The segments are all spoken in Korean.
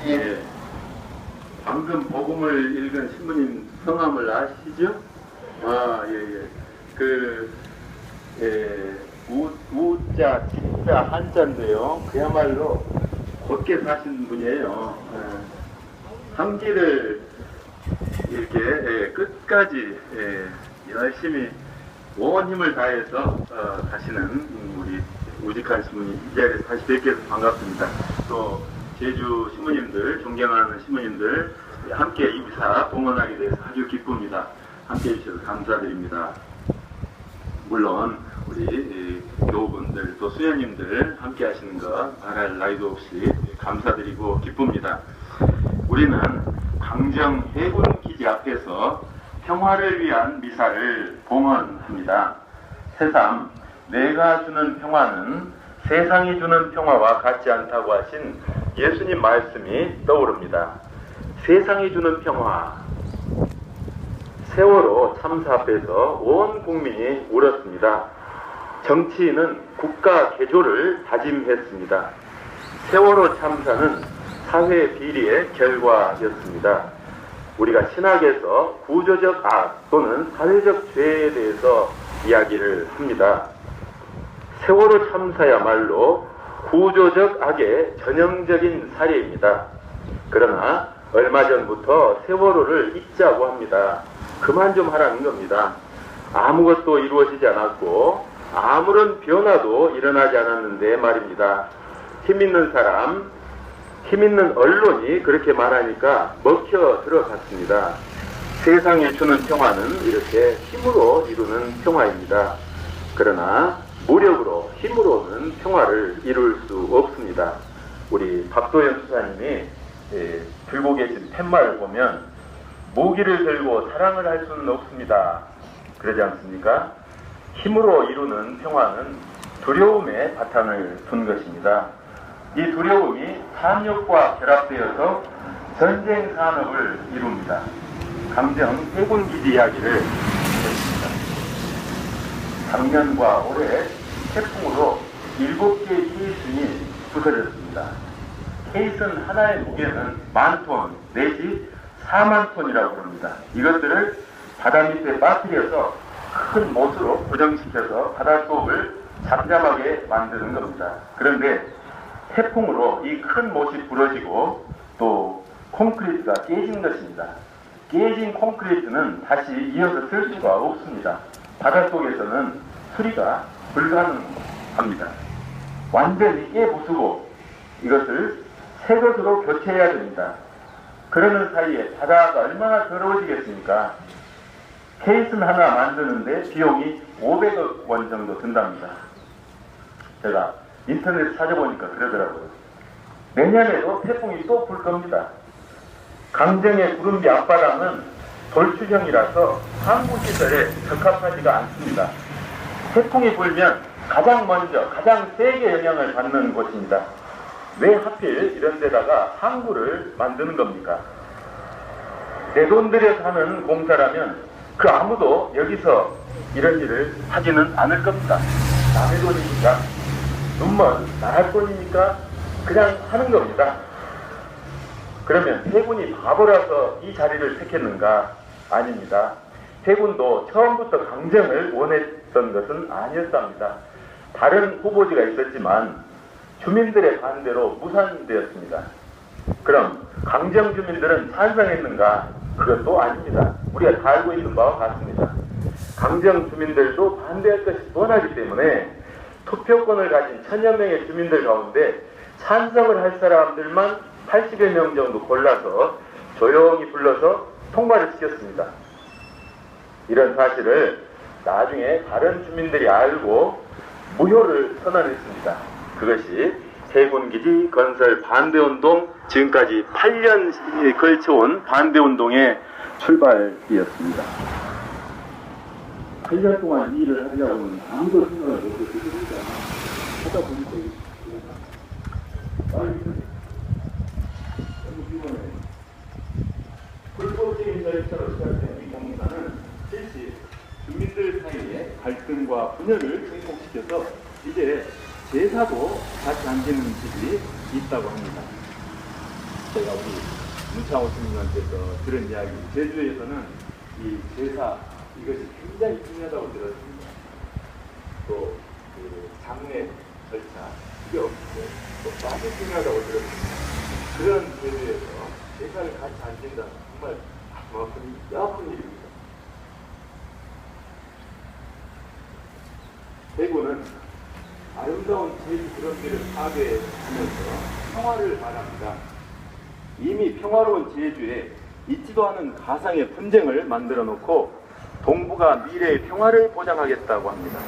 예. 방금 복음을 읽은 신부님 성함을 아시죠? 아, 예, 예. 우자, 진자, 한자인데요. 그야말로 곧게 사신 분이에요. 한 길을 이렇게 끝까지 열심히 온 힘을 다해서 가시는 우리 우직한 신부님, 이 자리에서 다시 뵙게 해서 반갑습니다. 또 제주 신부님들, 존경하는 신부님들 함께 입사 봉헌하게 돼서 아주 기쁩니다. 함께 해주셔서 감사드립니다. 물론 우리 교우분들 또 수녀님들 함께 하시는 거 말할 나이도 없이 감사드리고 기쁩니다. 우리는 강정 해군기지 앞에서 평화를 위한 미사를 봉헌합니다. 새삼 내가 주는 평화는 세상이 주는 평화와 같지 않다고 하신 예수님 말씀이 떠오릅니다. 세상이 주는 평화. 세월호 참사 앞에서 온 국민이 울었습니다. 정치인은 국가 개조를 다짐했습니다. 세월호 참사는 사회 비리의 결과였습니다. 우리가 신학에서 구조적 악 또는 사회적 죄에 대해서 이야기를 합니다. 세월호 참사야말로 구조적 악의 전형적인 사례입니다. 그러나 얼마 전부터 세월호를 잊자고 합니다. 그만 좀 하라는 겁니다. 아무것도 이루어지지 않았고 아무런 변화도 일어나지 않았는데 말입니다. 힘있는 사람, 힘있는 언론이 그렇게 말하니까 먹혀 들어갔습니다. 세상에 주는 평화는 이렇게 힘으로 이루는 평화입니다. 그러나 무력으로, 힘으로는 평화를 이룰 수 없습니다. 우리 박도현 수사님이 들고 계신 팻말을 보면 무기를 들고 사랑을 할 수는 없습니다. 그러지 않습니까? 힘으로 이루는 평화는 두려움에 바탕을 둔 것입니다. 이 두려움이 탐욕과 결합되어서 전쟁 산업을 이룹니다. 강정 해군기지 이야기를 했습니다. 작년과 올해 태풍으로 7개의 케이슨이 부서졌습니다. 케이슨 하나의 무게는 10,000톤 내지 40,000톤이라고 합니다. 이것들을 바다 밑에 빠뜨려서 큰 못으로 고정시켜서 바닷속을 잠잠하게 만드는 겁니다. 그런데 태풍으로 이 큰 못이 부러지고 또 콘크리트가 깨진 것입니다. 깨진 콘크리트는 다시 이어서 쓸 수가 없습니다. 바닷속에서는 수리가 불가능합니다. 완전히 깨부수고 이것을 새 것으로 교체해야 됩니다. 그러는 사이에 바다가 얼마나 더러워지겠습니까? 케이슨 하나 만드는데 비용이 500억 원 정도 든답니다. 제가 인터넷 찾아보니까 그러더라고요. 내년에도 태풍이 또 불 겁니다. 강정의 구름비 앞바다는 돌출형이라서 항구시설에 적합하지가 않습니다. 태풍이 불면 가장 먼저 가장 세게 영향을 받는 곳입니다. 왜 하필 이런 데다가 항구를 만드는 겁니까? 내 돈 들여서 하는 공사라면 그 아무도 여기서 이런 일을 하지는 않을 겁니다. 남의 돈이니까, 눈먼 나라 돈이니까 그냥 하는 겁니다. 그러면 해군이 바보라서 이 자리를 택했는가? 아닙니다. 해군도 처음부터 강정을 원했던 것은 아니었답니다. 다른 후보지가 있었지만 주민들의 반대로 무산되었습니다. 그럼 강정 주민들은 찬성했는가? 그것도 아닙니다. 우리가 다 알고 있는 바와 같습니다. 강정 주민들도 반대할 것이 뻔하기 때문에 투표권을 가진 1000여 명의 주민들 가운데 찬성을 할 사람들만 80여 명 정도 골라서 조용히 불러서 통과를 시켰습니다. 이런 사실을 나중에 다른 주민들이 알고 무효를 선언했습니다. 그것이 해군기지 건설 반대운동, 지금까지 8년 걸쳐온 반대운동의 출발이었습니다. 8년 동안 이 일을 하려고는 아무도 생각을 못했습니다. 하다 보니까 불법적인 절차로 시작된 이 공사는 실시 주민들 사이에 갈등과 분열을 증폭시켜서 이제 제사도 같이 안 되는 집이 있다고 합니다. 제가 우리 문창호 스님한테서 들은 이야기, 제주에서는 이 제사 이것이 굉장히 중요하다고 들었습니다. 또 그 장례 절차 이게 없고 또 아주 중요하다고 들었습니다. 그런 제주에서 제사를 같이 안 지낸다는 정말 아픈 일입니다. 대구는 아름다운 제주 그런데를 파괴하면서 평화를 말합니다. 이미 평화로운 제주에 있지도 않은 가상의 분쟁을 만들어 놓고 동북아 미래의 평화를 보장하겠다고 합니다.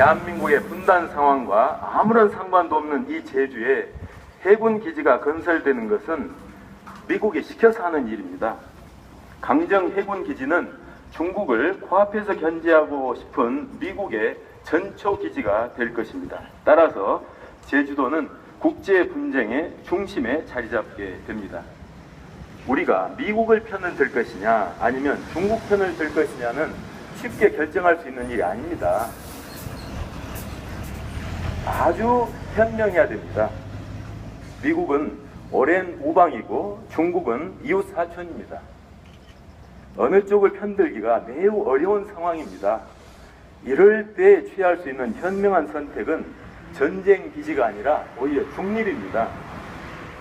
대한민국의 분단 상황과 아무런 상관도 없는 이 제주에 해군 기지가 건설되는 것은 미국이 시켜서 하는 일입니다. 강정 해군 기지는 중국을 코앞에서 견제하고 싶은 미국의 전초 기지가 될 것입니다. 따라서 제주도는 국제 분쟁의 중심에 자리 잡게 됩니다. 우리가 미국을 편을 들 것이냐 아니면 중국 편을 들 것이냐는 쉽게 결정할 수 있는 일이 아닙니다. 아주 현명해야 됩니다. 미국은 오랜 우방이고 중국은 이웃 사촌입니다. 어느 쪽을 편들기가 매우 어려운 상황입니다. 이럴 때 취할 수 있는 현명한 선택은 전쟁 기지가 아니라 오히려 중립입니다.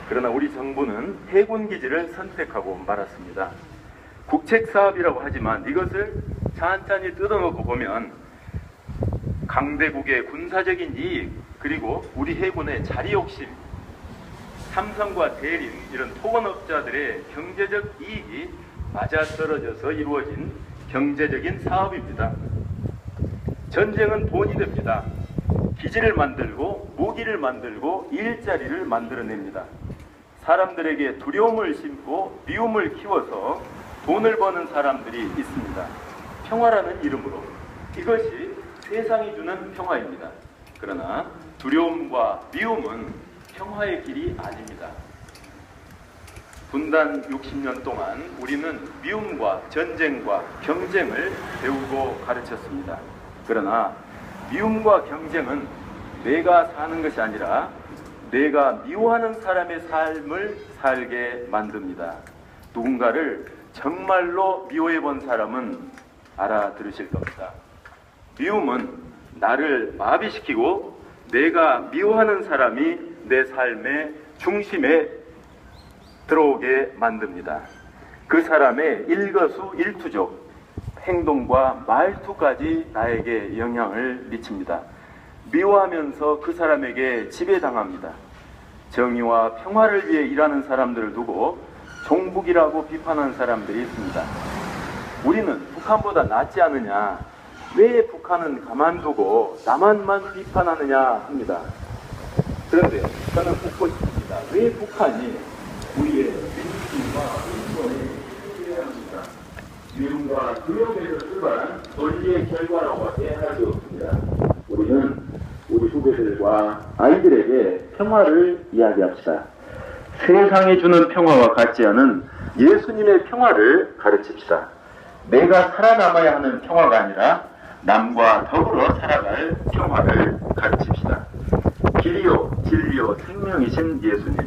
그러나 우리 정부는 해군 기지를 선택하고 말았습니다. 국책 사업이라고 하지만 이것을 찬찬히 뜯어놓고 보면 강대국의 군사적인 이익 그리고 우리 해군의 자리 욕심, 삼성과 대림 이런 토건업자들의 경제적 이익이 맞아떨어져서 이루어진 경제적인 사업입니다. 전쟁은 돈이 됩니다. 기지를 만들고 무기를 만들고 일자리를 만들어냅니다. 사람들에게 두려움을 심고 미움을 키워서 돈을 버는 사람들이 있습니다. 평화라는 이름으로. 이것이 세상이 주는 평화입니다. 그러나 두려움과 미움은 평화의 길이 아닙니다. 분단 60년 동안 우리는 미움과 전쟁과 경쟁을 배우고 가르쳤습니다. 그러나 미움과 경쟁은 내가 사는 것이 아니라 내가 미워하는 사람의 삶을 살게 만듭니다. 누군가를 정말로 미워해 본 사람은 알아들으실 겁니다. 미움은 나를 마비시키고 내가 미워하는 사람이 내 삶의 중심에 들어오게 만듭니다. 그 사람의 일거수일투족, 행동과 말투까지 나에게 영향을 미칩니다. 미워하면서 그 사람에게 지배당합니다. 정의와 평화를 위해 일하는 사람들을 두고 종북이라고 비판하는 사람들이 있습니다. 우리는 북한보다 낫지 않느냐, 왜 북한은 가만두고 남한만 비판하느냐 합니다. 그런데 저는 묻고 싶습니다. 왜 북한이 우리의 민주주의와 인권에 해야 합니까? 미움과 두려움에서 출발한 논리의 결과라고밖에 할 수 없습니다. 우리는 우리 후배들과 아이들에게 평화를 이야기합시다. 세상이 주는 평화와 같지 않은 예수님의 평화를 가르칩시다. 내가 살아남아야 하는 평화가 아니라 남과 더불어 살아갈 평화를 가르칩시다. 길이요 진리요 생명이신 예수님,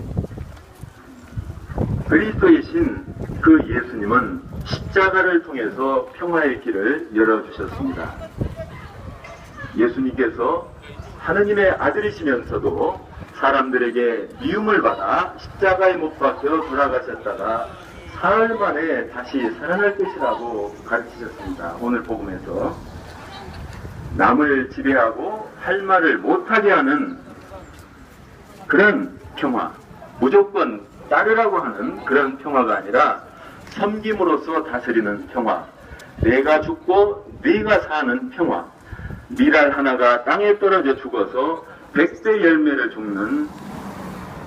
그리스도이신 그 예수님은 십자가를 통해서 평화의 길을 열어주셨습니다. 예수님께서 하느님의 아들이시면서도 사람들에게 미움을 받아 십자가에 못 박혀 돌아가셨다가 사흘 만에 다시 살아날 것이라고 가르치셨습니다. 오늘 복음에서 남을 지배하고 할 말을 못하게 하는 그런 평화, 무조건 따르라고 하는 그런 평화가 아니라 섬김으로써 다스리는 평화, 내가 죽고 네가 사는 평화, 밀알 하나가 땅에 떨어져 죽어서 100배 열매를 줍는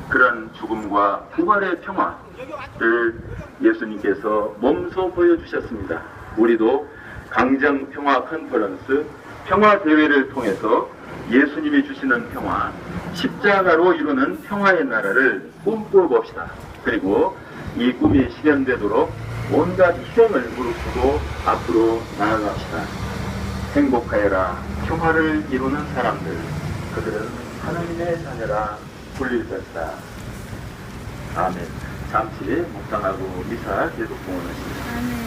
그런 죽음과 부활의 평화를 예수님께서 몸소 보여주셨습니다. 우리도 강정 평화 컨퍼런스 평화 대회를 통해서 예수님이 주시는 평화, 십자가로 이루는 평화의 나라를 꿈꾸어 봅시다. 그리고 이 꿈이 실현되도록 온갖 희생을 무릅쓰고 앞으로 나아갑시다. 행복하여라. 평화를 이루는 사람들, 그들은 하나님의 자녀라 불릴 것이다. 아멘. 잠시 묵상하고 미사 계속 공헌하십니다. 아멘.